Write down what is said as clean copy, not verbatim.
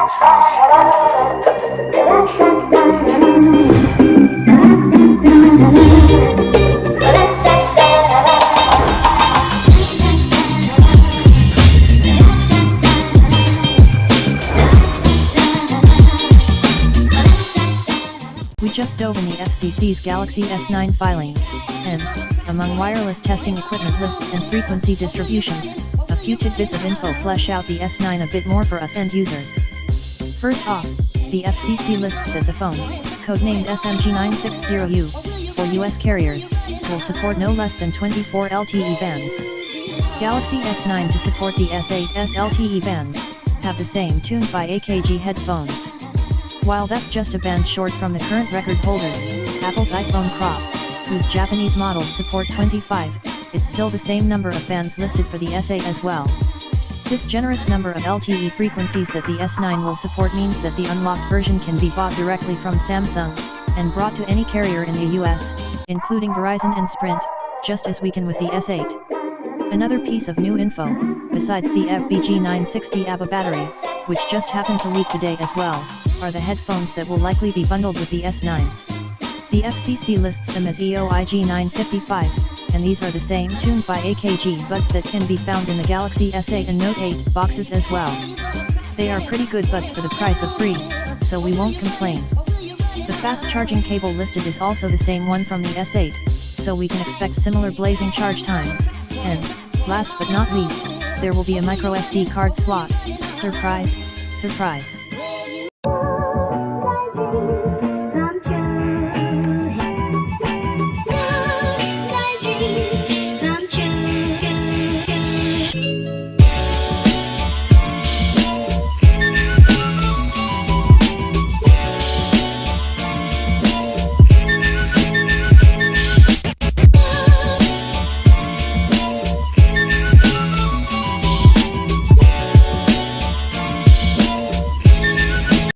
We just dove in the FCC's Galaxy S9 filings, and, among wireless testing equipment lists and frequency distributions, a few tidbits of info flesh out the S9 a bit more for us end users. First off, the FCC lists that the phone, codenamed SMG960U, for US carriers, will support no less than 24 LTE bands. Galaxy S9 to support the S8's LTE bands, have the same tuned by AKG headphones. While that's just a band short from the current record holders, Apple's iPhone Crop, whose Japanese models support 25, it's still the same number of bands listed for the S8 as well. This generous number of LTE frequencies that the S9 will support means that the unlocked version can be bought directly from Samsung, and brought to any carrier in the US, including Verizon and Sprint, just as we can with the S8. Another piece of new info, besides the FBG960 ABA battery, which just happened to leak today as well, are the headphones that will likely be bundled with the S9. The FCC lists them as EOIG 955, and these are the same tuned by AKG buds that can be found in the Galaxy S8 and Note 8 boxes as well. They are pretty good buds for the price of free, so we won't complain. The fast charging cable listed is also the same one from the S8, so we can expect similar blazing charge times, and, last but not least, there will be a microSD card slot. Surprise, surprise.